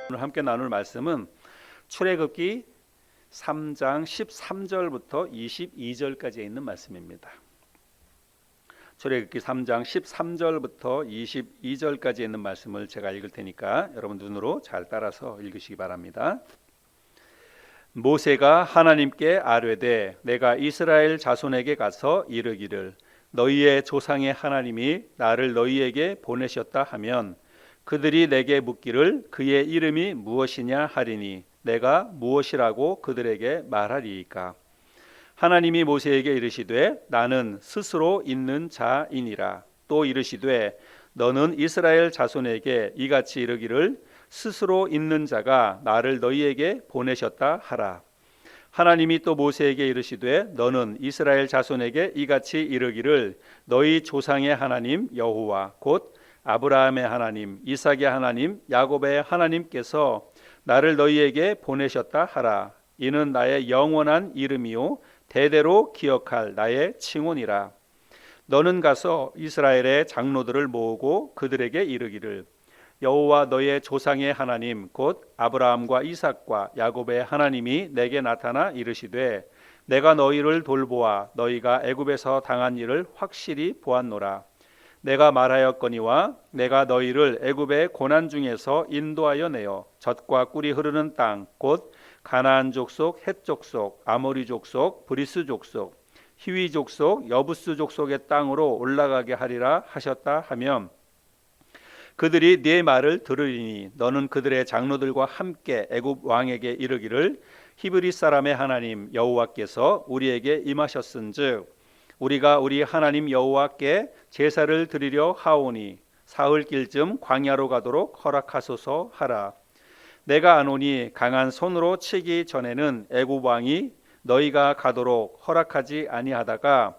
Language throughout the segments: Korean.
오늘 함께 나눌 말씀은 출애굽기 3장 13절부터 22절까지에 있는 말씀입니다. 출애굽기 3장 13절부터 22절까지에 있는 말씀을 제가 읽을 테니까 여러분 눈으로 잘 따라서 읽으시기 바랍니다. 모세가 하나님께 아뢰되 내가 이스라엘 자손에게 가서 이르기를 너희의 조상의 하나님이 나를 너희에게 보내셨다 하면 그들이 내게 묻기를 그의 이름이 무엇이냐 하리니 내가 무엇이라고 그들에게 말하리이까. 하나님이 모세에게 이르시되 나는 스스로 있는 자이니라. 또 이르시되 너는 이스라엘 자손에게 이같이 이르기를 스스로 있는 자가 나를 너희에게 보내셨다 하라. 하나님이 또 모세에게 이르시되 너는 이스라엘 자손에게 이같이 이르기를 너희 조상의 하나님 여호와 곧 아브라함의 하나님, 이삭의 하나님, 야곱의 하나님께서 나를 너희에게 보내셨다 하라. 이는 나의 영원한 이름이요 대대로 기억할 나의 칭혼이라. 너는 가서 이스라엘의 장로들을 모으고 그들에게 이르기를 여호와 너의 조상의 하나님 곧 아브라함과 이삭과 야곱의 하나님이 내게 나타나 이르시되 내가 너희를 돌보아 너희가 애굽에서 당한 일을 확실히 보았노라. 내가 말하였거니와 내가 너희를 애굽의 고난 중에서 인도하여 내어 젖과 꿀이 흐르는 땅 곧 가나안 족속, 헷 족속, 아모리 족속, 브리스 족속, 히위 족속, 여부스 족속의 땅으로 올라가게 하리라 하셨다 하면 그들이 네 말을 들으리니 너는 그들의 장로들과 함께 애굽 왕에게 이르기를 히브리 사람의 하나님 여호와께서 우리에게 임하셨은즉 우리가 우리 하나님 여호와께 제사를 드리려 하오니 사흘길쯤 광야로 가도록 허락하소서 하라. 내가 아노니 강한 손으로 치기 전에는 애굽 왕이 너희가 가도록 허락하지 아니하다가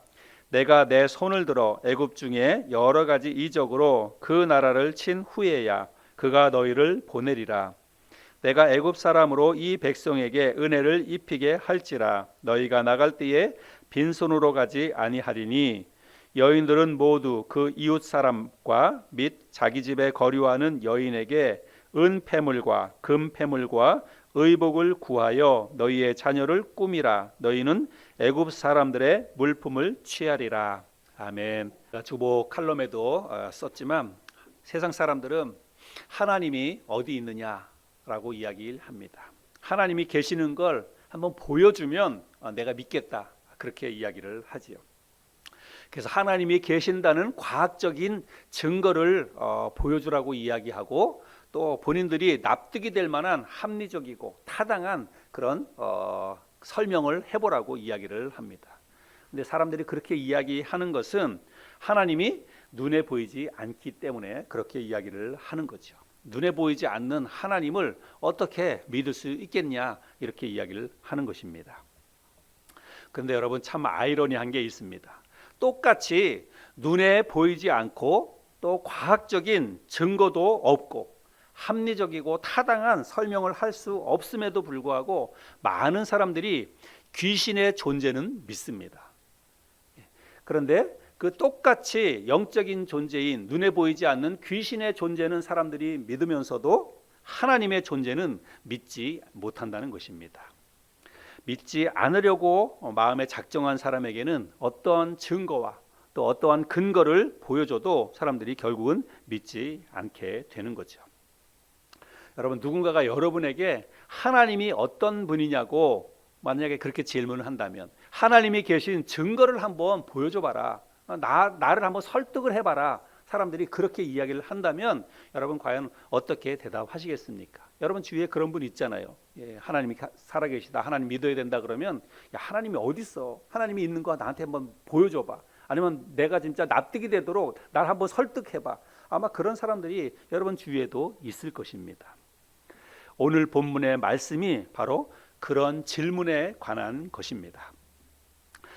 내가 내 손을 들어 애굽 중에 여러 가지 이적으로 그 나라를 친 후에야 그가 너희를 보내리라. 내가 애굽 사람으로 이 백성에게 은혜를 입히게 할지라. 너희가 나갈 때에 빈손으로 가지 아니하리니 여인들은 모두 그 이웃 사람과 및 자기 집에 거류하는 여인에게 은폐물과 금폐물과 의복을 구하여 너희의 자녀를 꾸미라. 너희는 애굽 사람들의 물품을 취하리라. 아멘. 주보 칼럼에도 썼지만 세상 사람들은 하나님이 어디 있느냐라고 이야기를 합니다. 하나님이 계시는 걸 한번 보여주면 내가 믿겠다. 그렇게 이야기를 하지요. 그래서 하나님이 계신다는 과학적인 증거를 보여주라고 이야기하고 또 본인들이 납득이 될 만한 합리적이고 타당한 그런 설명을 해보라고 이야기를 합니다. 근데 사람들이 그렇게 이야기하는 것은 하나님이 눈에 보이지 않기 때문에 그렇게 이야기를 하는 거죠. 눈에 보이지 않는 하나님을 어떻게 믿을 수 있겠냐 이렇게 이야기를 하는 것입니다. 그런데 여러분 참 아이러니한 게 있습니다. 똑같이 눈에 보이지 않고 또 과학적인 증거도 없고 합리적이고 타당한 설명을 할 수 없음에도 불구하고 많은 사람들이 귀신의 존재는 믿습니다. 그런데 그 똑같이 영적인 존재인 눈에 보이지 않는 귀신의 존재는 사람들이 믿으면서도 하나님의 존재는 믿지 못한다는 것입니다. 믿지 않으려고 마음에 작정한 사람에게는 어떠한 증거와 또 어떠한 근거를 보여줘도 사람들이 결국은 믿지 않게 되는 거죠. 여러분 누군가가 여러분에게 하나님이 어떤 분이냐고 만약에 그렇게 질문을 한다면 하나님이 계신 증거를 한번 보여줘봐라. 나를 한번 설득을 해봐라. 사람들이 그렇게 이야기를 한다면 여러분 과연 어떻게 대답하시겠습니까? 여러분 주위에 그런 분 있잖아요. 하나님이 살아계시다. 하나님 믿어야 된다 그러면 야, 하나님이 어디 있어? 하나님이 있는 거 나한테 한번 보여줘봐. 아니면 내가 진짜 납득이 되도록 날 한번 설득해봐. 아마 그런 사람들이 여러분 주위에도 있을 것입니다. 오늘 본문의 말씀이 바로 그런 질문에 관한 것입니다.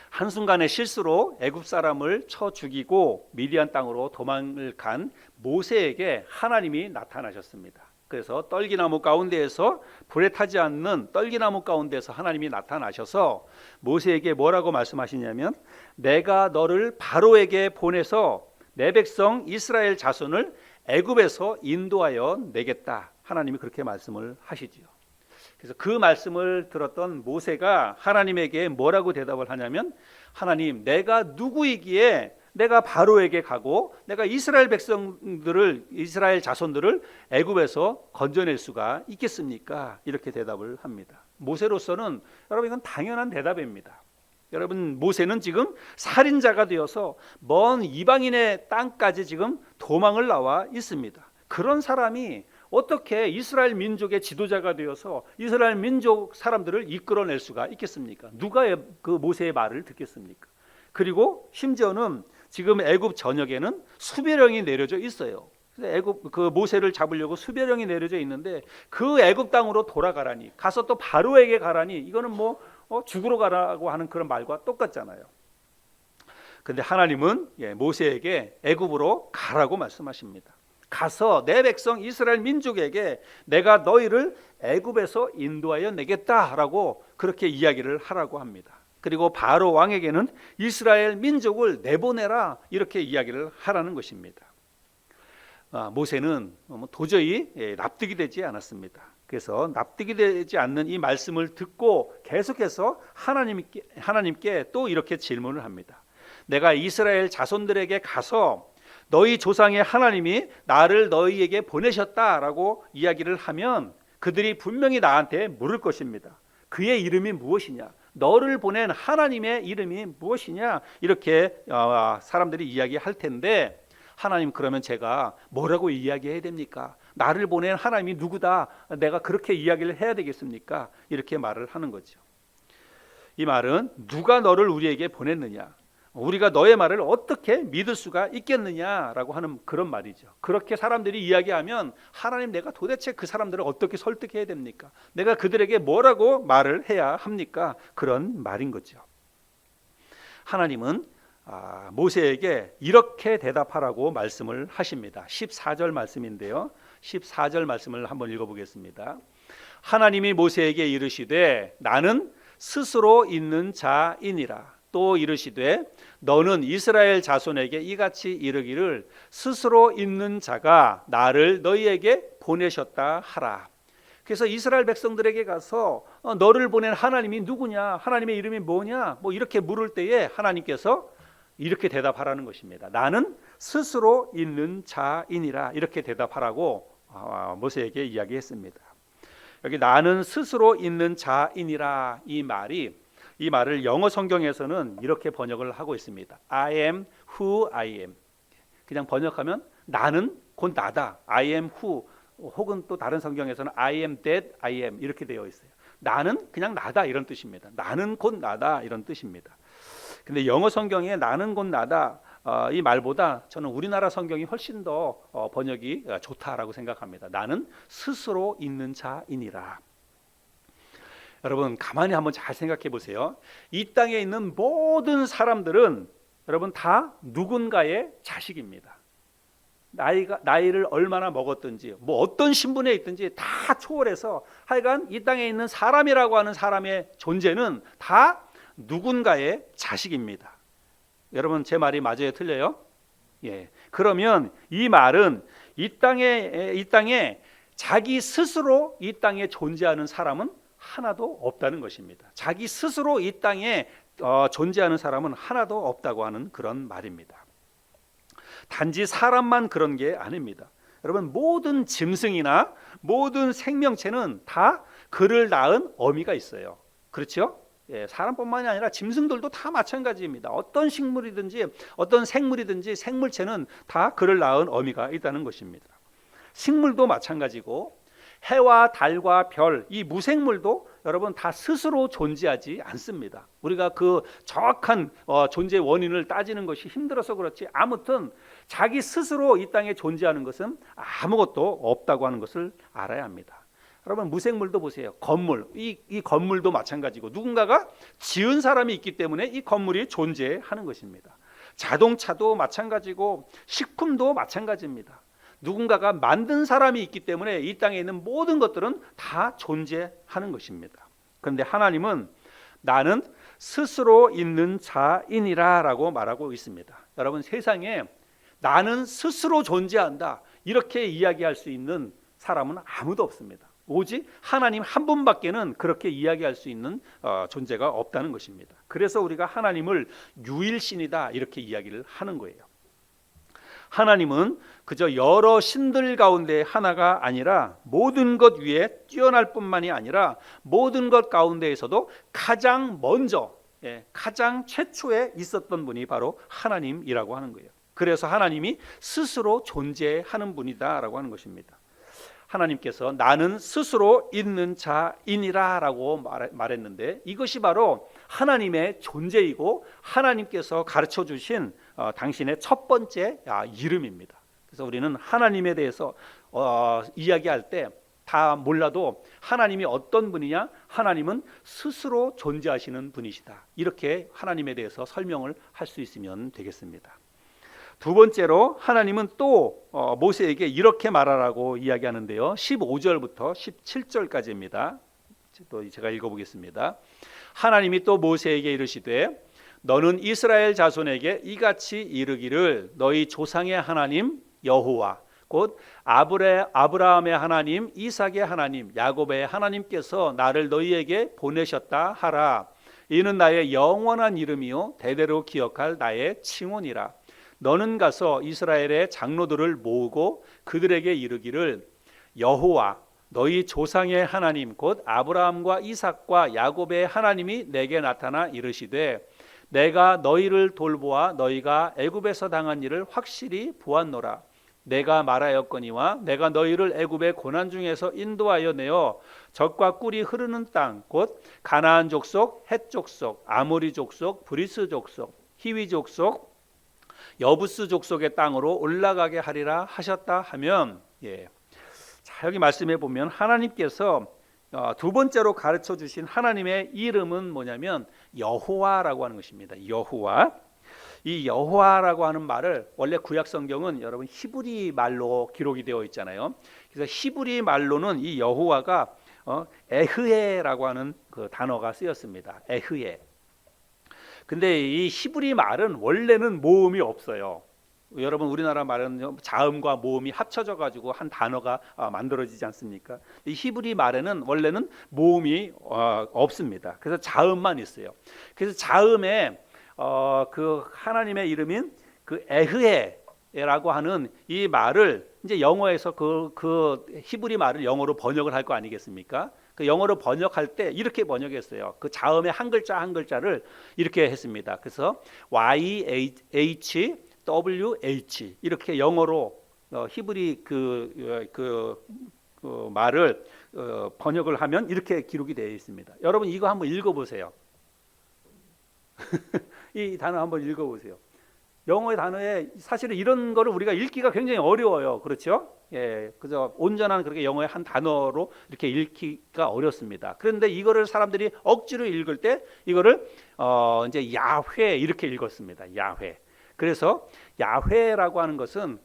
한순간의 실수로 애굽 사람을 쳐 죽이고 미디안 땅으로 도망을 간 모세에게 하나님이 나타나셨습니다. 그래서 떨기나무 가운데에서 불에 타지 않는 떨기나무 가운데서 하나님이 나타나셔서 모세에게 뭐라고 말씀하시냐면 내가 너를 바로에게 보내서 내 백성 이스라엘 자손을 애굽에서 인도하여 내겠다 하나님이 그렇게 말씀을 하시지요. 그래서 그 말씀을 들었던 모세가 하나님에게 뭐라고 대답을 하냐면, 하나님, 내가 누구이기에 내가 바로에게 가고 내가 이스라엘 백성들을, 이스라엘 자손들을 애굽에서 건져낼 수가 있겠습니까? 이렇게 대답을 합니다. 모세로서는 여러분 이건 당연한 대답입니다. 여러분, 모세는 지금 살인자가 되어서 먼 이방인의 땅까지 지금 도망을 나와 있습니다. 그런 사람이 어떻게 이스라엘 민족의 지도자가 되어서 이스라엘 민족 사람들을 이끌어낼 수가 있겠습니까? 누가 그 모세의 말을 듣겠습니까? 그리고 심지어는 지금 애굽 전역에는 수배령이 내려져 있어요. 애굽 그 모세를 잡으려고 수배령이 내려져 있는데, 그 애굽 땅으로 돌아가라니, 가서 또 바로에게 가라니, 이거는 뭐 죽으러 가라고 하는 그런 말과 똑같잖아요. 근데 하나님은 모세에게 애굽으로 가라고 말씀하십니다. 가서 내 백성 이스라엘 민족에게 내가 너희를 애굽에서 인도하여 내겠다라고 그렇게 이야기를 하라고 합니다. 그리고 바로 왕에게는 이스라엘 민족을 내보내라, 이렇게 이야기를 하라는 것입니다. 모세는 도저히 납득이 되지 않았습니다. 그래서 납득이 되지 않는 이 말씀을 듣고 계속해서 하나님께 또 이렇게 질문을 합니다. 내가 이스라엘 자손들에게 가서 너희 조상의 하나님이 나를 너희에게 보내셨다라고 이야기를 하면 그들이 분명히 나한테 물을 것입니다. 그의 이름이 무엇이냐? 너를 보낸 하나님의 이름이 무엇이냐? 이렇게 사람들이 이야기할 텐데, 하나님, 그러면 제가 뭐라고 이야기해야 됩니까? 나를 보낸 하나님이 누구다? 내가 그렇게 이야기를 해야 되겠습니까? 이렇게 말을 하는 거죠. 이 말은 누가 너를 우리에게 보냈느냐? 우리가 너의 말을 어떻게 믿을 수가 있겠느냐라고 하는 그런 말이죠. 그렇게 사람들이 이야기하면 하나님, 내가 도대체 그 사람들을 어떻게 설득해야 됩니까? 내가 그들에게 뭐라고 말을 해야 합니까? 그런 말인 거죠. 하나님은 모세에게 이렇게 대답하라고 말씀을 하십니다. 14절 말씀인데요, 14절 말씀을 한번 읽어보겠습니다. 하나님이 모세에게 이르시되 나는 스스로 있는 자이니라. 또 이르시되 너는 이스라엘 자손에게 이같이 이르기를 스스로 있는 자가 나를 너희에게 보내셨다 하라. 그래서 이스라엘 백성들에게 가서 너를 보낸 하나님이 누구냐, 하나님의 이름이 뭐냐, 뭐 이렇게 물을 때에 하나님께서 이렇게 대답하라는 것입니다. 나는 스스로 있는 자이니라, 이렇게 대답하라고 모세에게 이야기했습니다. 여기 나는 스스로 있는 자이니라, 이 말을 영어 성경에서는 이렇게 번역을 하고 있습니다. I am who I am. 그냥 번역하면 나는 곧 나다. I am who. 혹은 또 다른 성경에서는 I am that I am 이렇게 되어 있어요. 나는 그냥 나다, 이런 뜻입니다. 나는 곧 나다, 이런 뜻입니다. 근데 영어 성경에 나는 곧 나다 이 말보다 저는 우리나라 성경이 훨씬 더 번역이 좋다라고 생각합니다. 나는 스스로 있는 자이니라. 여러분, 가만히 한번 잘 생각해 보세요. 이 땅에 있는 모든 사람들은 여러분 다 누군가의 자식입니다. 나이를 얼마나 먹었든지, 뭐 어떤 신분에 있든지 다 초월해서 하여간 이 땅에 있는 사람이라고 하는 사람의 존재는 다 누군가의 자식입니다. 여러분, 제 말이 맞아요, 틀려요? 예. 그러면 이 말은 이 땅에 자기 스스로 이 땅에 존재하는 사람은 하나도 없다는 것입니다. 자기 스스로 이 땅에 존재하는 사람은 하나도 없다고 하는 그런 말입니다. 단지 사람만 그런 게 아닙니다. 여러분, 모든 짐승이나 모든 생명체는 다 그를 낳은 어미가 있어요. 그렇죠? 예, 사람뿐만이 아니라 짐승들도 다 마찬가지입니다. 어떤 식물이든지 어떤 생물이든지 생물체는 다 그를 낳은 어미가 있다는 것입니다. 식물도 마찬가지고 해와 달과 별, 이 무생물도 여러분 다 스스로 존재하지 않습니다. 우리가 그 정확한 존재 원인을 따지는 것이 힘들어서 그렇지, 아무튼 자기 스스로 이 땅에 존재하는 것은 아무것도 없다고 하는 것을 알아야 합니다. 여러분, 무생물도 보세요. 건물, 이 건물도 마찬가지고 누군가가 지은 사람이 있기 때문에 이 건물이 존재하는 것입니다. 자동차도 마찬가지고 식품도 마찬가지입니다. 누군가가 만든 사람이 있기 때문에 이 땅에 있는 모든 것들은 다 존재하는 것입니다. 그런데 하나님은 나는 스스로 있는 자이니라 라고 말하고 있습니다. 여러분, 세상에 나는 스스로 존재한다 이렇게 이야기할 수 있는 사람은 아무도 없습니다. 오직 하나님 한 분밖에는 그렇게 이야기할 수 있는 존재가 없다는 것입니다. 그래서 우리가 하나님을 유일신이다 이렇게 이야기를 하는 거예요. 하나님은 그저 여러 신들 가운데 하나가 아니라 모든 것 위에 뛰어날 뿐만이 아니라 모든 것 가운데에서도 가장 먼저, 가장 최초에 있었던 분이 바로 하나님이라고 하는 거예요. 그래서 하나님이 스스로 존재하는 분이다라고 하는 것입니다. 하나님께서 나는 스스로 있는 자이니라 라고 말했는데, 이것이 바로 하나님의 존재이고 하나님께서 가르쳐 주신 당신의 첫 번째 이름입니다. 그래서 우리는 하나님에 대해서 이야기할 때 다 몰라도 하나님이 어떤 분이냐, 하나님은 스스로 존재하시는 분이시다, 이렇게 하나님에 대해서 설명을 할 수 있으면 되겠습니다. 두 번째로 하나님은 또 모세에게 이렇게 말하라고 이야기하는데요, 15절부터 17절까지입니다. 또 제가 읽어보겠습니다. 하나님이 또 모세에게 이르시되 너는 이스라엘 자손에게 이같이 이르기를 너희 조상의 하나님 여호와 곧 아브라함의 하나님, 이삭의 하나님, 야곱의 하나님께서 나를 너희에게 보내셨다 하라. 이는 나의 영원한 이름이요 대대로 기억할 나의 칭호니라. 너는 가서 이스라엘의 장로들을 모으고 그들에게 이르기를 여호와 너희 조상의 하나님 곧 아브라함과 이삭과 야곱의 하나님이 내게 나타나 이르시되 내가 너희를 돌보아 너희가 애굽에서 당한 일을 확실히 보았노라. 내가 말하였거니와 내가 너희를 애굽의 고난 중에서 인도하여 내어 젖과 꿀이 흐르는 땅 곧 가나안 족속, 헷 족속, 아모리 족속, 브리스 족속, 히위 족속, 여부스 족속의 땅으로 올라가게 하리라 하셨다 하면, 자, 여기 말씀해 보면 하나님께서 두 번째로 가르쳐 주신 하나님의 이름은 뭐냐면 여호와라고 하는 것입니다. 여호와. 이 여호와라고 하는 말을 원래 구약 성경은 여러분 히브리 말로 기록이 되어 있잖아요. 그래서 히브리 말로는 이 여호와가 에흐에라고 하는 그 단어가 쓰였습니다. 에흐에. 근데 이 히브리 말은 원래는 모음이 없어요. 여러분 우리나라 말은 자음과 모음이 합쳐져 가지고 한 단어가 만들어지지 않습니까? 이 히브리 말에는 원래는 모음이 없습니다. 그래서 자음만 있어요. 그래서 자음에 그 하나님의 이름인 그 에흐에라고 하는 이 말을 이제 영어에서 그 히브리 말을 영어로 번역을 할 거 아니겠습니까? 그 영어로 번역할 때 이렇게 번역했어요. 그 자음의 한 글자 한 글자를 이렇게 했습니다. 그래서 YHWH 이렇게 영어로 히브리 그 말을 번역을 하면 이렇게 기록이 되어 있습니다. 여러분 이거 한번 읽어보세요. 이 단어 한번 읽어보세요. 영어의 단어에 사실은 이런 거를 우리가 읽기가 굉장히 어려워요. 그렇죠? 그저 온전한 그렇게 영어의 한 단어로 이렇게 읽기가 어렵습니다. 그런데 이거를 사람들이 억지로 읽을 때 이거를 이제 야훼 이렇게 읽었습니다. 야훼. 그래서 야훼라고 하는 것은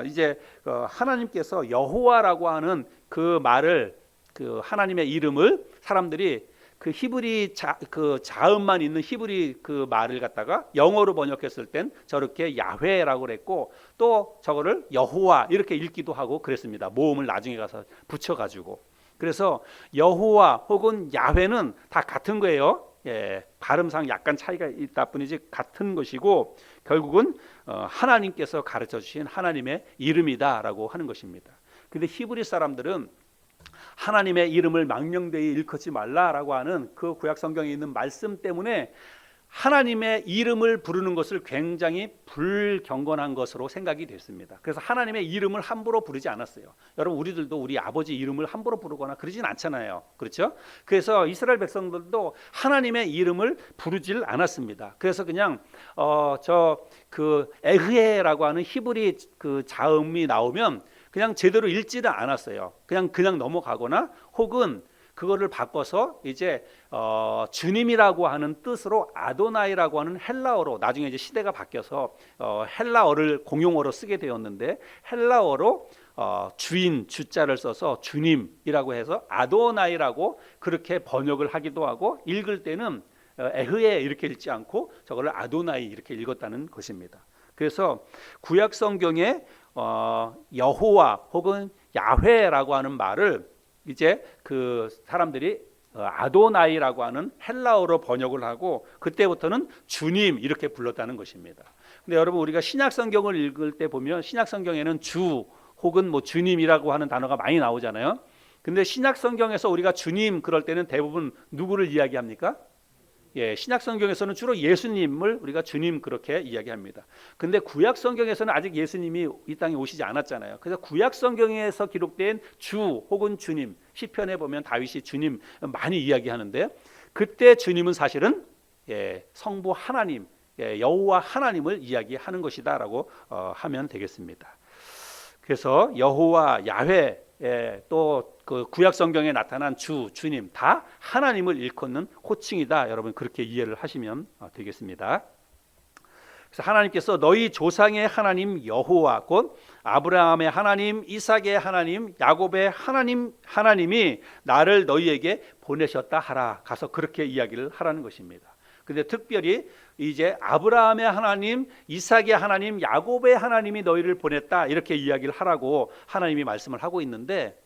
이제 하나님께서 여호와라고 하는 그 말을, 그 하나님의 이름을 사람들이 그 히브리 그 자음만 있는 히브리 그 말을 갖다가 영어로 번역했을 땐 저렇게 야훼라고 그랬고, 또 저거를 여호와 이렇게 읽기도 하고 그랬습니다. 모음을 나중에 가서 붙여가지고. 그래서 여호와 혹은 야훼는 다 같은 거예요. 발음상 약간 차이가 있다 뿐이지 같은 것이고, 결국은 하나님께서 가르쳐 주신 하나님의 이름이다라고 하는 것입니다. 근데 히브리 사람들은 하나님의 이름을 망령되이 일컫지 말라라고 하는 그 구약 성경에 있는 말씀 때문에 하나님의 이름을 부르는 것을 굉장히 불경건한 것으로 생각이 됐습니다. 그래서 하나님의 이름을 함부로 부르지 않았어요. 여러분 우리들도 우리 아버지 이름을 함부로 부르거나 그러진 않잖아요. 그렇죠? 그래서 이스라엘 백성들도 하나님의 이름을 부르질 않았습니다. 그래서 그냥 그 에흐에라고 하는 히브리 그 자음이 나오면 그냥 제대로 읽지는 않았어요. 그냥 넘어가거나 혹은 그거를 바꿔서 이제 주님이라고 하는 뜻으로 아도나이라고 하는 헬라어로, 나중에 이제 시대가 바뀌어서 헬라어를 공용어로 쓰게 되었는데, 헬라어로 주인 주자를 써서 주님이라고 해서 아도나이라고 그렇게 번역을 하기도 하고, 읽을 때는 에흐에 이렇게 읽지 않고 저거를 아도나이 이렇게 읽었다는 것입니다. 그래서 구약 성경에 여호와 혹은 야훼라고 하는 말을 이제 그 사람들이 아도나이라고 하는 헬라어로 번역을 하고 그때부터는 주님 이렇게 불렀다는 것입니다. 근데 여러분 우리가 신약 성경을 읽을 때 보면 신약 성경에는 주 혹은 뭐 주님이라고 하는 단어가 많이 나오잖아요. 근데 신약 성경에서 우리가 주님 그럴 때는 대부분 누구를 이야기합니까? 예, 신약 성경에서는 주로 예수님을 우리가 주님 그렇게 이야기합니다. 근데 구약 성경에서는 아직 예수님이 이 땅에 오시지 않았잖아요. 그래서 구약 성경에서 기록된 주 혹은 주님, 시편에 보면 다윗이 주님 많이 이야기하는데 그때 주님은 사실은 성부 하나님, 여호와 하나님을 이야기하는 것이다라고 하면 되겠습니다. 그래서 여호와 야훼 또 그 구약 성경에 나타난 주님 다 하나님을 일컫는 호칭이다. 여러분 그렇게 이해를 하시면 되겠습니다. 그래서 하나님께서 너희 조상의 하나님 여호와 곧 아브라함의 하나님, 이삭의 하나님, 야곱의 하나님이 나를 너희에게 보내셨다 하라. 가서 그렇게 이야기를 하라는 것입니다. 근데 특별히 이제 아브라함의 하나님, 이삭의 하나님, 야곱의 하나님이 너희를 보냈다 이렇게 이야기를 하라고 하나님이 말씀을 하고 있는데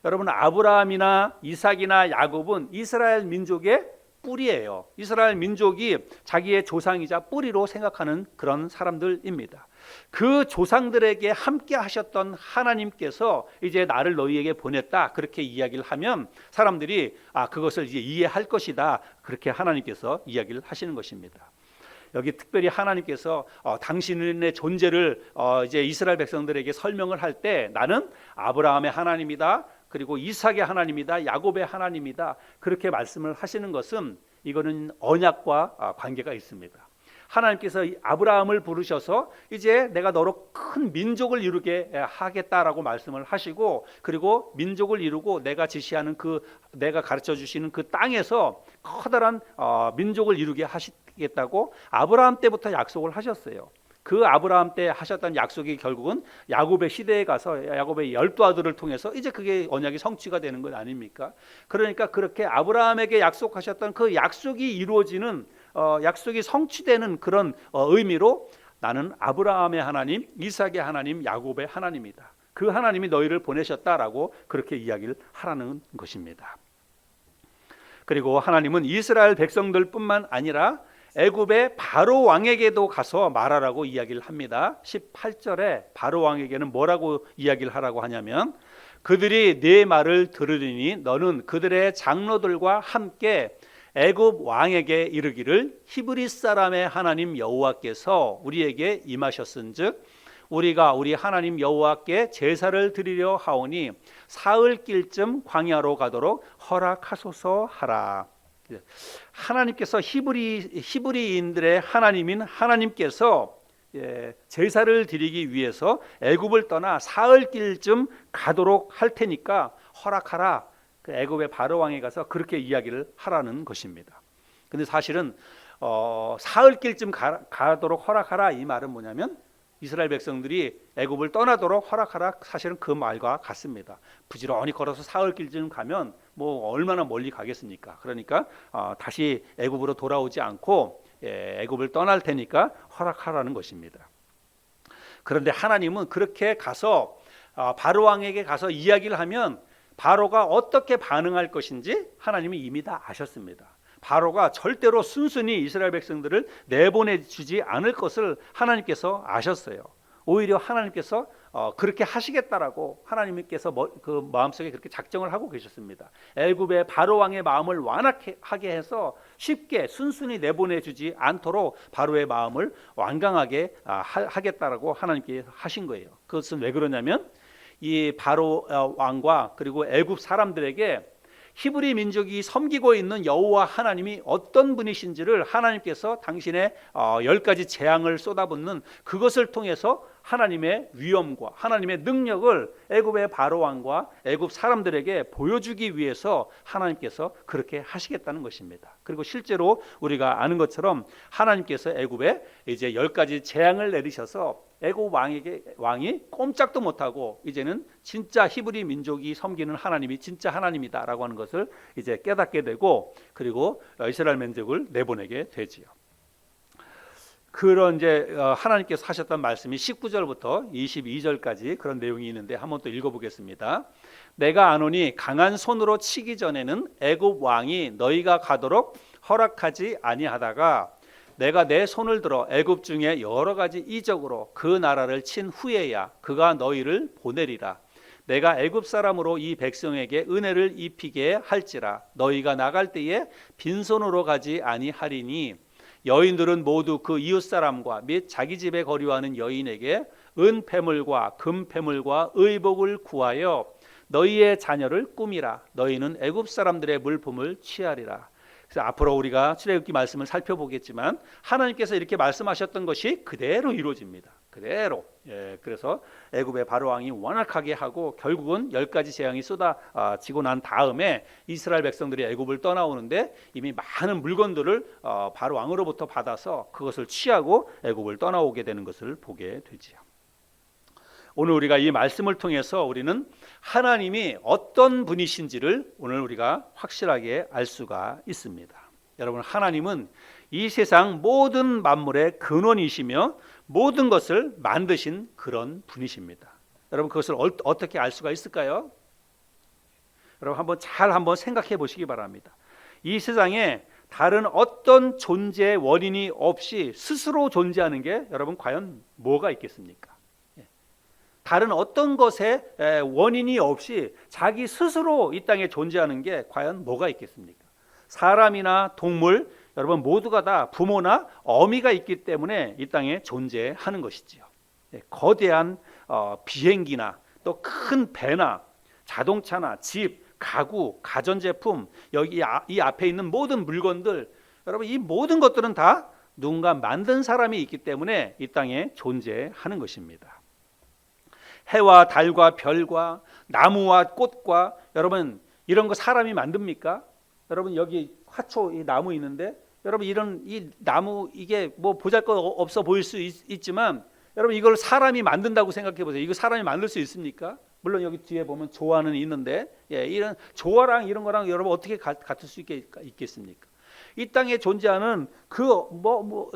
여러분 아브라함이나 이삭이나 야곱은 이스라엘 민족의 뿌리예요. 이스라엘 민족이 자기의 조상이자 뿌리로 생각하는 그런 사람들입니다. 그 조상들에게 함께 하셨던 하나님께서 이제 나를 너희에게 보냈다 그렇게 이야기를 하면 사람들이 그것을 이제 이해할 것이다 그렇게 하나님께서 이야기를 하시는 것입니다. 여기 특별히 하나님께서 당신의 존재를 이제 이스라엘 백성들에게 설명을 할 때 나는 아브라함의 하나님이다. 그리고 이삭의 하나님이다. 야곱의 하나님이다. 그렇게 말씀을 하시는 것은 이거는 언약과 관계가 있습니다. 하나님께서 아브라함을 부르셔서 이제 내가 너로 큰 민족을 이루게 하겠다라고 말씀을 하시고 그리고 민족을 이루고 내가 지시하는 내가 가르쳐 주시는 그 땅에서 커다란 민족을 이루게 하시겠다고 아브라함 때부터 약속을 하셨어요. 그 아브라함 때 하셨던 약속이 결국은 야곱의 시대에 가서 야곱의 12아들을 통해서 이제 그게 언약이 성취가 되는 것 아닙니까? 그러니까 그렇게 아브라함에게 약속하셨던 그 약속이 이루어지는 약속이 성취되는 그런 의미로 나는 아브라함의 하나님, 이삭의 하나님, 야곱의 하나님이다. 그 하나님이 너희를 보내셨다라고 그렇게 이야기를 하라는 것입니다. 그리고 하나님은 이스라엘 백성들뿐만 아니라 애굽의 바로 왕에게도 가서 말하라고 이야기를 합니다. 18절에 바로 왕에게는 뭐라고 이야기를 하라고 하냐면 그들이 네 말을 들으리니 너는 그들의 장로들과 함께 애굽 왕에게 이르기를 히브리 사람의 하나님 여호와께서 우리에게 임하셨은즉 우리가 우리 하나님 여호와께 제사를 드리려 하오니 사흘길쯤 광야로 가도록 허락하소서 하라. 하나님께서 히브리인들의 하나님인 하나님께서 제사를 드리기 위해서 애굽을 떠나 사흘길쯤 가도록 할 테니까 허락하라. 그 애굽의 바로 왕에 가서 그렇게 이야기를 하라는 것입니다. 근데 사실은 사흘길쯤 가도록 허락하라 이 말은 뭐냐면 이스라엘 백성들이 애굽을 떠나도록 허락하라 사실은 그 말과 같습니다. 부지런히 걸어서 사흘길쯤 가면 뭐 얼마나 멀리 가겠습니까? 그러니까 다시 애굽으로 돌아오지 않고 애굽을 떠날 테니까 허락하라는 것입니다. 그런데 하나님은 그렇게 가서 바로 왕에게 가서 이야기를 하면 바로가 어떻게 반응할 것인지 하나님이 이미 다 아셨습니다. 바로가 절대로 순순히 이스라엘 백성들을 내보내주지 않을 것을 하나님께서 아셨어요. 오히려 하나님께서 그렇게 하시겠다라고 하나님께서 그 마음속에 그렇게 작정을 하고 계셨습니다. 애굽의 바로 왕의 마음을 완악하게 해서 쉽게 순순히 내보내주지 않도록 바로의 마음을 완강하게 하겠다라고 하나님께 하신 거예요. 그것은 왜 그러냐면 이 바로 왕과 그리고 애굽 사람들에게 히브리 민족이 섬기고 있는 여호와 하나님이 어떤 분이신지를 하나님께서 당신의 10가지 재앙을 쏟아붓는 그것을 통해서 하나님의 위엄과 하나님의 능력을 애굽의 바로 왕과 애굽 사람들에게 보여주기 위해서 하나님께서 그렇게 하시겠다는 것입니다. 그리고 실제로 우리가 아는 것처럼 하나님께서 애굽에 이제 10가지 재앙을 내리셔서 애굽 왕이 꼼짝도 못하고 이제는 진짜 히브리 민족이 섬기는 하나님이 진짜 하나님이다라고 하는 것을 이제 깨닫게 되고 그리고 이스라엘 민족을 내보내게 되지요. 그런 이제 하나님께서 하셨던 말씀이 19절부터 22절까지 그런 내용이 있는데 한번 또 읽어보겠습니다. 내가 아노니 강한 손으로 치기 전에는 애굽 왕이 너희가 가도록 허락하지 아니하다가 내가 내 손을 들어 애굽 중에 여러 가지 이적으로 그 나라를 친 후에야 그가 너희를 보내리라. 내가 애굽 사람으로 이 백성에게 은혜를 입히게 할지라. 너희가 나갈 때에 빈손으로 가지 아니하리니 여인들은 모두 그 이웃 사람과 및 자기 집에 거류하는 여인에게 은폐물과 금폐물과 의복을 구하여 너희의 자녀를 꾸미라. 너희는 애굽 사람들의 물품을 취하리라. 그래서 앞으로 우리가 출애굽기 말씀을 살펴보겠지만 하나님께서 이렇게 말씀하셨던 것이 그대로 이루어집니다. 그대로. 그래서 애굽의 바로 왕이 완악하게 하고 결국은 10가지 재앙이 쏟아지고 난 다음에 이스라엘 백성들이 애굽을 떠나오는데 이미 많은 물건들을 바로 왕으로부터 받아서 그것을 취하고 애굽을 떠나오게 되는 것을 보게 되지요. 오늘 우리가 이 말씀을 통해서 우리는 하나님이 어떤 분이신지를 오늘 우리가 확실하게 알 수가 있습니다. 여러분, 하나님은 이 세상 모든 만물의 근원이시며 모든 것을 만드신 그런 분이십니다. 여러분, 그것을 어떻게 알 수가 있을까요? 여러분, 한번 생각해 보시기 바랍니다. 이 세상에 다른 어떤 존재의 원인이 없이 스스로 존재하는 게 여러분 과연 뭐가 있겠습니까? 다른 어떤 것에 원인이 없이 자기 스스로 이 땅에 존재하는 게 과연 뭐가 있겠습니까? 사람이나 동물, 여러분 모두가 다 부모나 어미가 있기 때문에 이 땅에 존재하는 것이지요. 거대한 비행기나 또 큰 배나 자동차나 집, 가구, 가전제품, 여기 이 앞에 있는 모든 물건들, 여러분 이 모든 것들은 다 누군가 만든 사람이 있기 때문에 이 땅에 존재하는 것입니다. 해와 달과 별과 나무와 꽃과 여러분 이런 거 사람이 만듭니까? 여러분 여기 화초 이 나무 있는데 여러분 이런 이 나무 이게 뭐 보잘것 없어 보일 수 있지만 여러분 이걸 사람이 만든다고 생각해 보세요. 이거 사람이 만들 수 있습니까? 물론 여기 뒤에 보면 조화는 있는데 이런 조화랑 이런 거랑 여러분 어떻게 같을 수 있겠습니까? 이 땅에 존재하는 그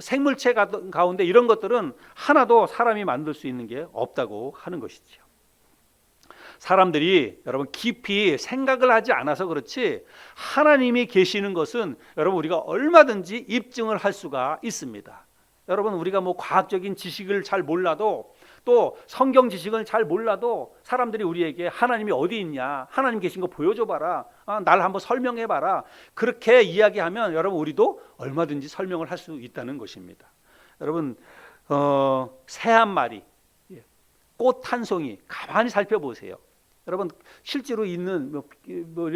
생물체 가운데 이런 것들은 하나도 사람이 만들 수 있는 게 없다고 하는 것이죠. 사람들이 여러분 깊이 생각을 하지 않아서 그렇지 하나님이 계시는 것은 여러분 우리가 얼마든지 입증을 할 수가 있습니다. 여러분 우리가 뭐 과학적인 지식을 잘 몰라도 또 성경 지식을 잘 몰라도 사람들이 우리에게 하나님이 어디 있냐, 하나님 계신 거 보여줘 봐라, 날 한번 설명해 봐라, 그렇게 이야기하면 여러분 우리도 얼마든지 설명을 할 수 있다는 것입니다. 여러분 새 한 마리, 꽃 한 송이 가만히 살펴보세요. 여러분 실제로 있는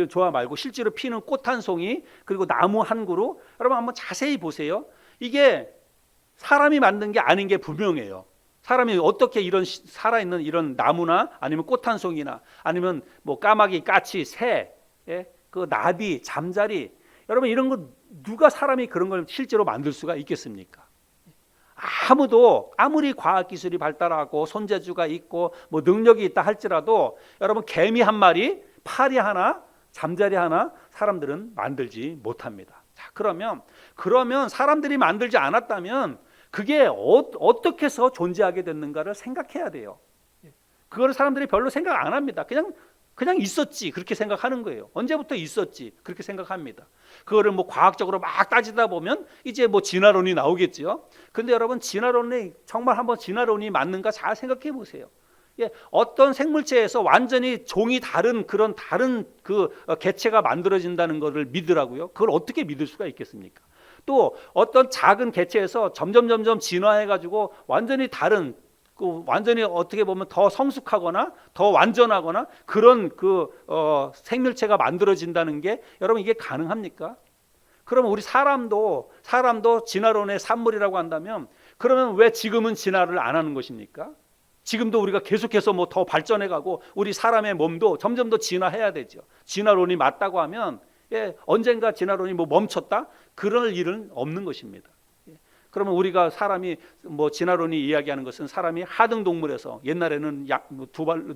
조화 말고 실제로 피는 꽃 한 송이 그리고 나무 한 그루 여러분 한번 자세히 보세요. 이게 사람이 만든 게 아닌 게 분명해요. 사람이 어떻게 이런 살아있는 이런 나무나 아니면 꽃 한 송이나 아니면 뭐 까마귀, 까치, 새, 그 나비, 잠자리 여러분 이런 거 누가 사람이 그런 걸 실제로 만들 수가 있겠습니까? 아무도 아무리 과학기술이 발달하고 손재주가 있고 뭐 능력이 있다 할지라도 여러분 개미 한 마리, 파리 하나, 잠자리 하나 사람들은 만들지 못합니다. 자, 그러면 사람들이 만들지 않았다면 그게 어떻게 해서 존재하게 됐는가를 생각해야 돼요. 그거를 사람들이 별로 생각 안 합니다. 그냥 있었지 그렇게 생각하는 거예요. 언제부터 있었지 그렇게 생각합니다. 그거를 뭐 과학적으로 막 따지다 보면 이제 뭐 진화론이 나오겠죠. 근데 여러분 진화론이 정말 한번 진화론이 맞는가 잘 생각해 보세요. 어떤 생물체에서 완전히 종이 다른 그 개체가 만들어진다는 것을 믿으라고요? 그걸 어떻게 믿을 수가 있겠습니까? 또 어떤 작은 개체에서 점점 진화해가지고 완전히 다른 완전히 어떻게 보면 더 성숙하거나 더 완전하거나 그런 생물체가 만들어진다는 게 여러분 이게 가능합니까? 그러면 우리 사람도 진화론의 산물이라고 한다면 그러면 왜 지금은 진화를 안 하는 것입니까? 지금도 우리가 계속해서 뭐 더 발전해가고 우리 사람의 몸도 점점 더 진화해야 되죠. 진화론이 맞다고 하면 언젠가 진화론이 뭐 멈췄다? 그럴 일은 없는 것입니다. 그러면 우리가 사람이 뭐 진화론이 이야기하는 것은 사람이 하등 동물에서 옛날에는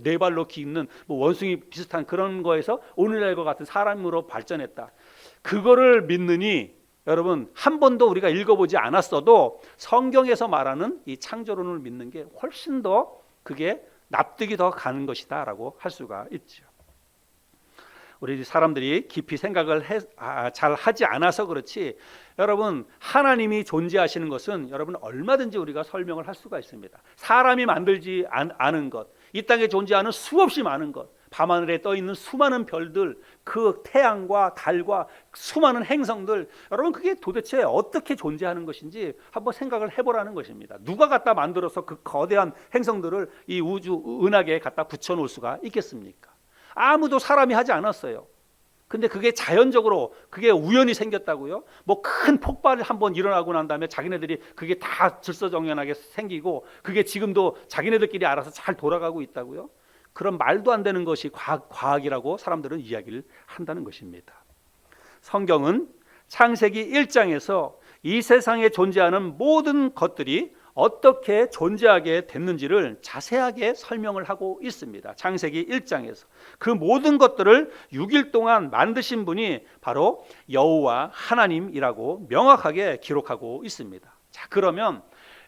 네 발로 걷는 뭐 원숭이 비슷한 그런 거에서 오늘날과 같은 사람으로 발전했다. 그거를 믿느니 여러분 한 번도 우리가 읽어보지 않았어도 성경에서 말하는 이 창조론을 믿는 게 훨씬 더 그게 납득이 더 가는 것이다 라고 할 수가 있죠. 우리 사람들이 깊이 생각을 잘 하지 않아서 그렇지, 여러분 하나님이 존재하시는 것은 여러분 얼마든지 우리가 설명을 할 수가 있습니다. 사람이 만들지 않은 것, 이 땅에 존재하는 수없이 많은 것, 밤하늘에 떠 있는 수많은 별들, 그 태양과 달과 수많은 행성들, 여러분 그게 도대체 어떻게 존재하는 것인지 한번 생각을 해보라는 것입니다. 누가 갖다 만들어서 그 거대한 행성들을 이 우주 은하계에 갖다 붙여놓을 수가 있겠습니까? 아무도 사람이 하지 않았어요. 근데 그게 자연적으로, 그게 우연히 생겼다고요? 뭐 큰 폭발이 한번 일어나고 난 다음에 자기네들이 그게 다 질서정연하게 생기고 그게 지금도 자기네들끼리 알아서 잘 돌아가고 있다고요? 그런 말도 안 되는 것이 과학이라고 사람들은 이야기를 한다는 것입니다. 성경은 창세기 1장에서 이 세상에 존재하는 모든 것들이 어떻게 존재하게 됐는지를 자세하게 설명을 하고 있습니다. 창세기 1장에서 그 모든 것들을 6일 동안 만드신 분이 바로 여호와 하나님이라고 명확하게 기록하고 있습니다. 자, 그러면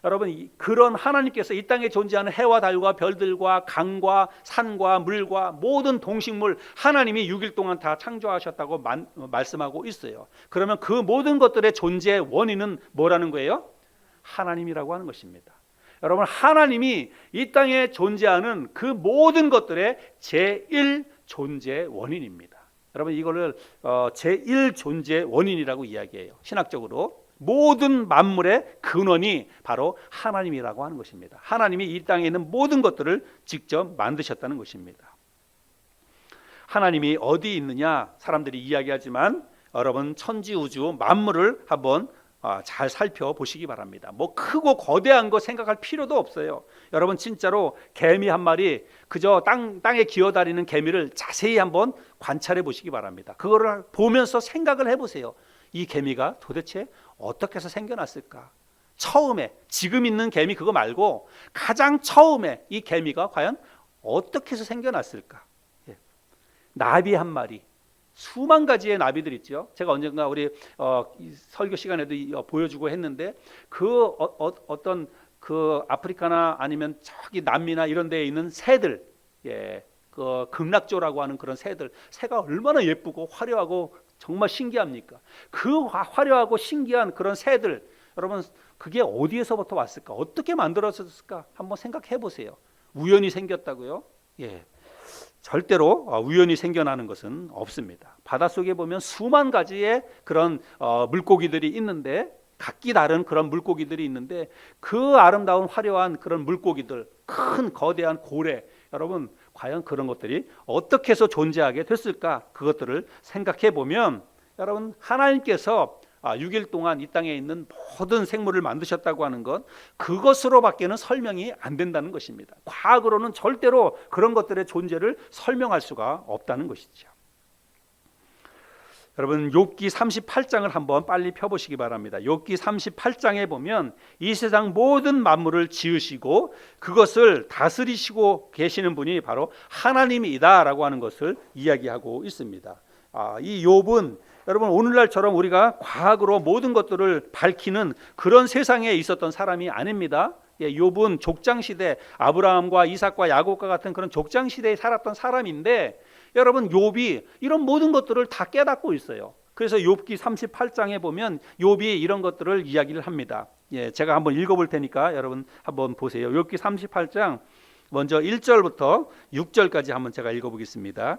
여러분 그런 하나님께서 이 땅에 존재하는 해와 달과 별들과 강과 산과 물과 모든 동식물, 하나님이 6일 동안 다 창조하셨다고 말씀하고 있어요. 그러면 그 모든 것들의 존재의 원인은 뭐라는 거예요? 하나님이라고 하는 것입니다. 여러분 하나님이 이 땅에 존재하는 그 모든 것들의 제1 존재 원인입니다. 여러분 이거를 제1 존재 원인이라고 이야기해요. 신학적으로 모든 만물의 근원이 바로 하나님이라고 하는 것입니다. 하나님이 이 땅에 있는 모든 것들을 직접 만드셨다는 것입니다. 하나님이 어디 있느냐 사람들이 이야기하지만 여러분 천지우주 만물을 한번 잘 살펴보시기 바랍니다. 뭐 크고 거대한 거 생각할 필요도 없어요. 여러분 진짜로 개미 한 마리, 그저 땅에 기어다니는 개미를 자세히 한번 관찰해 보시기 바랍니다. 그거를 보면서 생각을 해보세요. 이 개미가 도대체 어떻게 해서 생겨났을까? 처음에 지금 있는 개미 그거 말고 가장 처음에 이 개미가 과연 어떻게 해서 생겨났을까? 나비 한 마리, 수만 가지의 나비들 있죠. 제가 언젠가 우리 설교 시간에도 보여주고 했는데 어떤 그 아프리카나 아니면 저기 남미나 이런 데에 있는 새들, 그 극락조라고 하는 그런 새가 얼마나 예쁘고 화려하고 정말 신기합니까? 그 화려하고 신기한 그런 새들, 여러분 그게 어디에서부터 왔을까? 어떻게 만들어졌을까? 한번 생각해 보세요. 우연히 생겼다고요? 절대로 우연히 생겨나는 것은 없습니다. 바닷속에 보면 수만 가지의 그런 물고기들이 있는데, 각기 다른 그런 물고기들이 있는데 그 아름다운 화려한 그런 물고기들, 큰 거대한 고래, 여러분 과연 그런 것들이 어떻게 해서 존재하게 됐을까? 그것들을 생각해 보면 여러분 하나님께서 6일 동안 이 땅에 있는 모든 생물을 만드셨다고 하는 것, 그것으로밖에는 설명이 안 된다는 것입니다. 과학으로는 절대로 그런 것들의 존재를 설명할 수가 없다는 것이죠. 여러분 욥기 38장을 한번 빨리 펴보시기 바랍니다. 욥기 38장에 보면 이 세상 모든 만물을 지으시고 그것을 다스리시고 계시는 분이 바로 하나님이다라고 하는 것을 이야기하고 있습니다. 이 욥은 여러분 오늘날처럼 우리가 과학으로 모든 것들을 밝히는 그런 세상에 있었던 사람이 아닙니다. 욥은 족장시대, 아브라함과 이삭과 야곱과 같은 그런 족장시대에 살았던 사람인데, 여러분 욥이 이런 모든 것들을 다 깨닫고 있어요. 그래서 욥기 38장에 보면 욥이 이런 것들을 이야기를 합니다. 제가 한번 읽어볼 테니까 여러분 한번 보세요. 욥기 38장 먼저 1절부터 6절까지 한번 제가 읽어보겠습니다.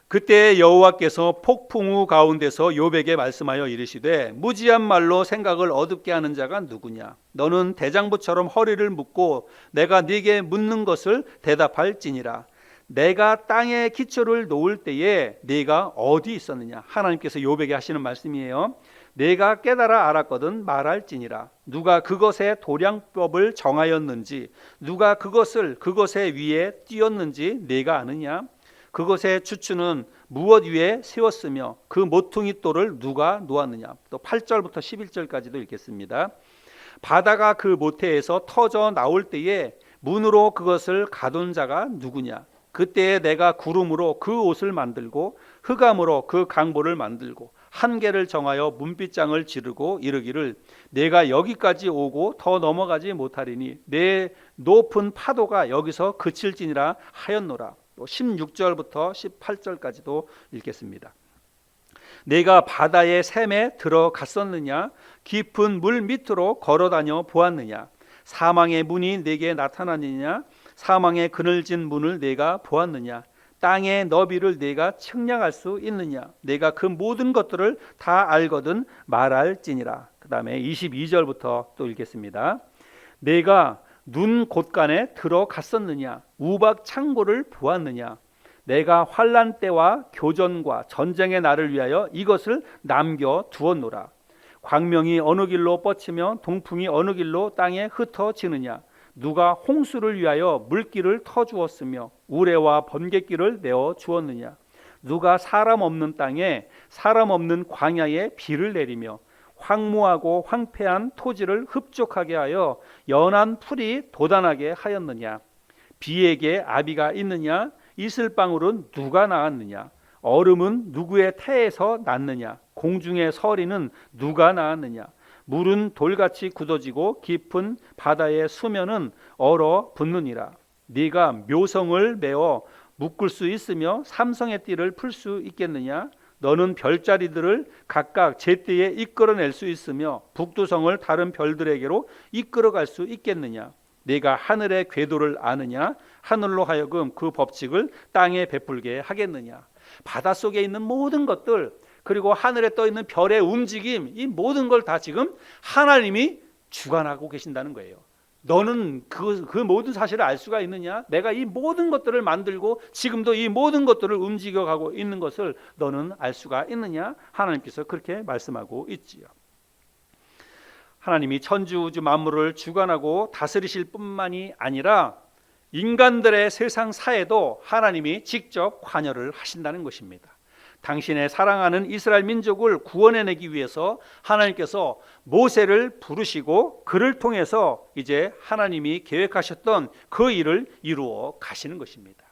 그때 여호와께서 폭풍우 가운데서 욥에게 말씀하여 이르시되 무지한 말로 생각을 어둡게 하는 자가 누구냐? 너는 대장부처럼 허리를 묶고 내가 네게 묻는 것을 대답할지니라. 내가 땅에 기초를 놓을 때에 네가 어디 있었느냐? 하나님께서 욥에게 하시는 말씀이에요. 내가 깨달아 알았거든 말할지니라. 누가 그것의 도량법을 정하였는지, 누가 그것의 위에 띄었는지 네가 아느냐? 그것의 추추는 무엇 위에 세웠으며 그 모퉁이 돌을 누가 놓았느냐? 또 8절부터 11절까지도 읽겠습니다. 바다가 그 모태에서 터져 나올 때에 문으로 그것을 가둔 자가 누구냐? 그때에 내가 구름으로 그 옷을 만들고 흑암으로 그 강보를 만들고 한계를 정하여 문빗장을 지르고 이르기를 내가 여기까지 오고 더 넘어가지 못하리니 내 높은 파도가 여기서 그칠지니라 하였노라. 16절부터 18절까지도 읽겠습니다. 내가 바다의 샘에 들어갔었느냐? 깊은 물 밑으로 걸어다녀 보았느냐? 사망의 문이 내게 나타나느냐? 사망의 그늘진 문을 내가 보았느냐? 땅의 너비를 내가 측량할 수 있느냐? 내가 그 모든 것들을 다 알거든 말할지니라. 그 다음에 22절부터 또 읽겠습니다. 내가 눈 곳간에 들어갔었느냐? 우박 창고를 보았느냐? 내가 환난 때와 교전과 전쟁의 날을 위하여 이것을 남겨 두었노라. 광명이 어느 길로 뻗치며 동풍이 어느 길로 땅에 흩어지느냐? 누가 홍수를 위하여 물길을 터주었으며 우레와 번갯길을 내어 주었느냐? 누가 사람 없는 땅에 사람 없는 광야에 비를 내리며 황무하고 황폐한 토지를 흡족하게 하여 연한 풀이 돋아나게 하였느냐? 비에게 아비가 있느냐? 이슬방울은 누가 낳았느냐? 얼음은 누구의 태에서 났느냐? 공중의 서리는 누가 낳았느냐? 물은 돌같이 굳어지고 깊은 바다의 수면은 얼어붙느니라. 네가 묘성을 메어 묶을 수 있으며 삼성의 띠를 풀 수 있겠느냐? 너는 별자리들을 각각 제때에 이끌어낼 수 있으며 북두성을 다른 별들에게로 이끌어갈 수 있겠느냐? 네가 하늘의 궤도를 아느냐? 하늘로 하여금 그 법칙을 땅에 베풀게 하겠느냐? 바닷속에 있는 모든 것들, 그리고 하늘에 떠 있는 별의 움직임, 이 모든 걸 다 지금 하나님이 주관하고 계신다는 거예요. 너는 그 모든 사실을 알 수가 있느냐? 내가 이 모든 것들을 만들고 지금도 이 모든 것들을 움직여가고 있는 것을 너는 알 수가 있느냐? 하나님께서 그렇게 말씀하고 있지요. 하나님이 천지우주 만물을 주관하고 다스리실 뿐만이 아니라 인간들의 세상 사에도 하나님이 직접 관여를 하신다는 것입니다. 당신의 사랑하는 이스라엘 민족을 구원해내기 위해서 하나님께서 모세를 부르시고 그를 통해서 이제 하나님이 계획하셨던 그 일을 이루어 가시는 것입니다.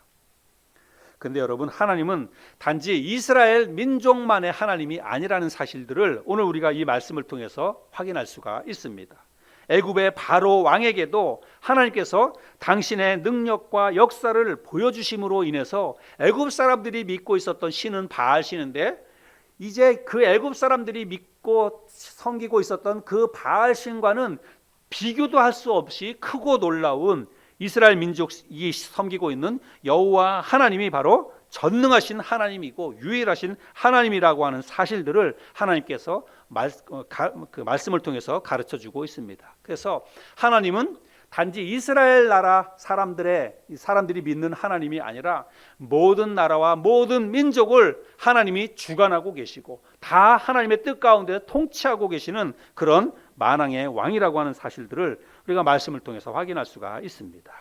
근데 여러분, 하나님은 단지 이스라엘 민족만의 하나님이 아니라는 사실들을 오늘 우리가 이 말씀을 통해서 확인할 수가 있습니다. 애굽의 바로 왕에게도 하나님께서 당신의 능력과 역사를 보여주심으로 인해서 애굽 사람들이 믿고 있었던 신은 바알 신인데, 이제 그 애굽 사람들이 믿고 섬기고 있었던 그 바알 신과는 비교도 할 수 없이 크고 놀라운 이스라엘 민족이 섬기고 있는 여호와 하나님이 바로 전능하신 하나님이고 유일하신 하나님이라고 하는 사실들을 하나님께서 말씀을 통해서 가르쳐주고 있습니다. 그래서 하나님은 단지 이스라엘 나라 사람들이 믿는 하나님이 아니라 모든 나라와 모든 민족을 하나님이 주관하고 계시고 다 하나님의 뜻 가운데 통치하고 계시는 그런 만왕의 왕이라고 하는 사실들을 우리가 말씀을 통해서 확인할 수가 있습니다.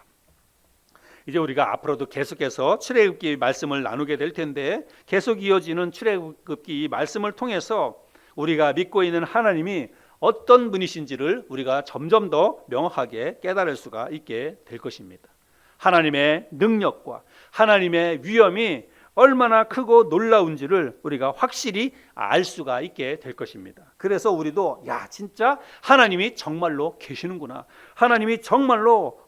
이제 우리가 앞으로도 계속해서 출애굽기 말씀을 나누게 될 텐데, 계속 이어지는 출애굽기 말씀을 통해서 우리가 믿고 있는 하나님이 어떤 분이신지를 우리가 점점 더 명확하게 깨달을 수가 있게 될 것입니다. 하나님의 능력과 하나님의 위엄이 얼마나 크고 놀라운지를 우리가 확실히 알 수가 있게 될 것입니다. 그래서 우리도 진짜 하나님이 정말로 계시는구나, 하나님이 정말로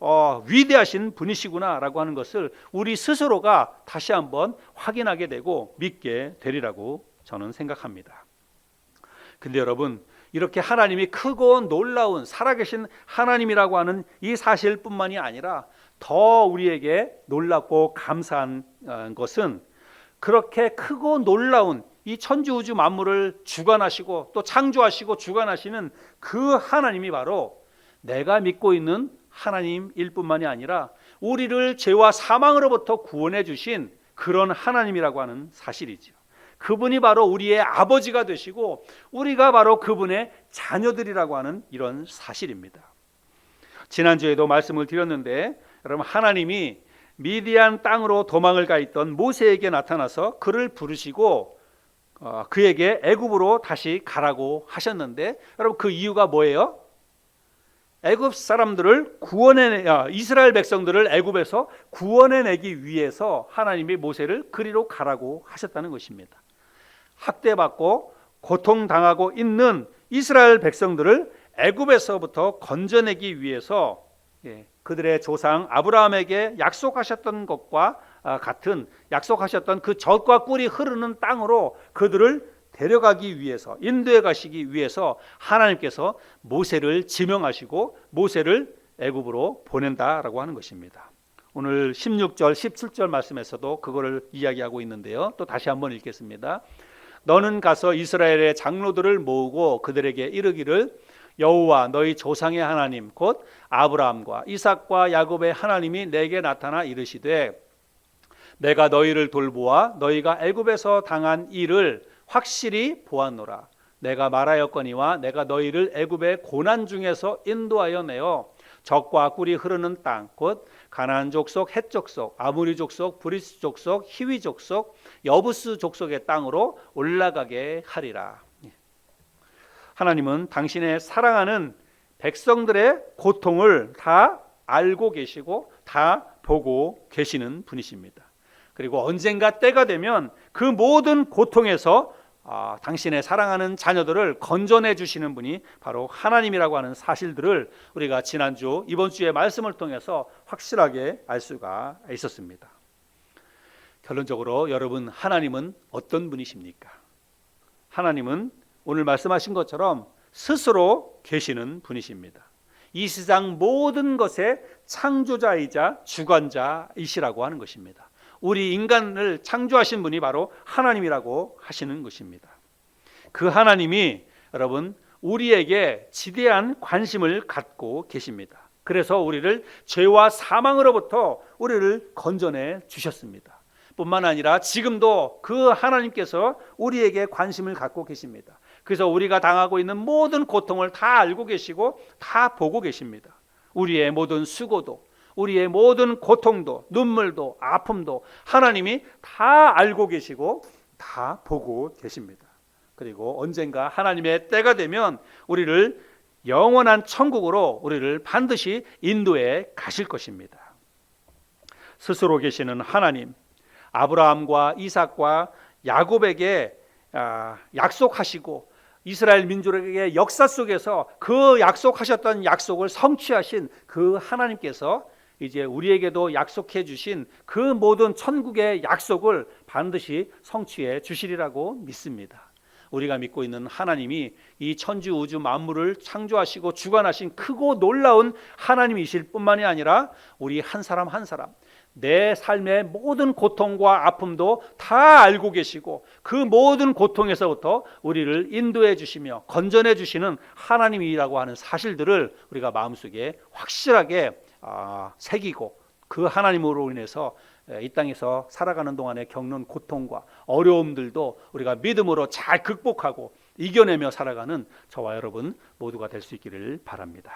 위대하신 분이시구나 라고 하는 것을 우리 스스로가 다시 한번 확인하게 되고 믿게 되리라고 저는 생각합니다. 근데 여러분, 이렇게 하나님이 크고 놀라운 살아계신 하나님이라고 하는 이 사실뿐만이 아니라 더 우리에게 놀랍고 감사한 것은, 그렇게 크고 놀라운 이 천지우주 만물을 주관하시고 또 창조하시고 주관하시는 그 하나님이 바로 내가 믿고 있는 하나님일 뿐만이 아니라 우리를 죄와 사망으로부터 구원해 주신 그런 하나님이라고 하는 사실이죠. 그분이 바로 우리의 아버지가 되시고 우리가 바로 그분의 자녀들이라고 하는 이런 사실입니다. 지난주에도 말씀을 드렸는데, 여러분, 하나님이 미디안 땅으로 도망을 가 있던 모세에게 나타나서 그를 부르시고 그에게 애굽으로 다시 가라고 하셨는데, 여러분, 그 이유가 뭐예요? 애굽 사람들을 이스라엘 백성들을 애굽에서 구원해내기 위해서 하나님이 모세를 그리로 가라고 하셨다는 것입니다. 학대받고 고통당하고 있는 이스라엘 백성들을 애굽에서부터 건져내기 위해서 그들의 조상 아브라함에게 약속하셨던 것과 같은 약속하셨던 그 젖과 꿀이 흐르는 땅으로 그들을 데려가기 위해서, 인도해 가시기 위해서 하나님께서 모세를 지명하시고 모세를 애굽으로 보낸다라고 하는 것입니다. 오늘 16절 17절 말씀에서도 그거를 이야기하고 있는데요. 또 다시 한번 읽겠습니다. 너는 가서 이스라엘의 장로들을 모으고 그들에게 이르기를 여호와 너희 조상의 하나님 곧 아브라함과 이삭과 야곱의 하나님이 내게 나타나 이르시되 내가 너희를 돌보아 너희가 애굽에서 당한 일을 확실히 보았노라. 내가 말하였거니와 내가 너희를 애굽의 고난 중에서 인도하여 내어 젖과 꿀이 흐르는 땅 곧 가나안 족속, 헷 족속, 아모리 족속, 브리스 족속, 히위 족속, 여부스 족속의 땅으로 올라가게 하리라. 하나님은 당신의 사랑하는 백성들의 고통을 다 알고 계시고 다 보고 계시는 분이십니다. 그리고 언젠가 때가 되면 그 모든 고통에서 당신의 사랑하는 자녀들을 건져내 주시는 분이 바로 하나님이라고 하는 사실들을 우리가 지난주 이번 주의 말씀을 통해서 확실하게 알 수가 있었습니다. 결론적으로 여러분, 하나님은 어떤 분이십니까? 하나님은 오늘 말씀하신 것처럼 스스로 계시는 분이십니다. 이 세상 모든 것의 창조자이자 주관자이시라고 하는 것입니다. 우리 인간을 창조하신 분이 바로 하나님이라고 하시는 것입니다. 그 하나님이 여러분 우리에게 지대한 관심을 갖고 계십니다. 그래서 우리를 죄와 사망으로부터 우리를 건져내 주셨습니다. 뿐만 아니라 지금도 그 하나님께서 우리에게 관심을 갖고 계십니다. 그래서 우리가 당하고 있는 모든 고통을 다 알고 계시고 다 보고 계십니다. 우리의 모든 수고도 우리의 모든 고통도 눈물도 아픔도 하나님이 다 알고 계시고 다 보고 계십니다. 그리고 언젠가 하나님의 때가 되면 우리를 영원한 천국으로 우리를 반드시 인도해 가실 것입니다. 스스로 계시는 하나님, 아브라함과 이삭과 야곱에게 약속하시고 이스라엘 민족에게 역사 속에서 그 약속하셨던 약속을 성취하신 그 하나님께서 이제 우리에게도 약속해 주신 그 모든 천국의 약속을 반드시 성취해 주시리라고 믿습니다. 우리가 믿고 있는 하나님이 이 천지 우주 만물을 창조하시고 주관하신 크고 놀라운 하나님이실 뿐만이 아니라 우리 한 사람 한 사람 내 삶의 모든 고통과 아픔도 다 알고 계시고 그 모든 고통에서부터 우리를 인도해 주시며 건져내 주시는 하나님이라고 하는 사실들을 우리가 마음속에 확실하게 새기고 그 하나님으로 인해서 이 땅에서 살아가는 동안에 겪는 고통과 어려움들도 우리가 믿음으로 잘 극복하고 이겨내며 살아가는 저와 여러분 모두가 될 수 있기를 바랍니다.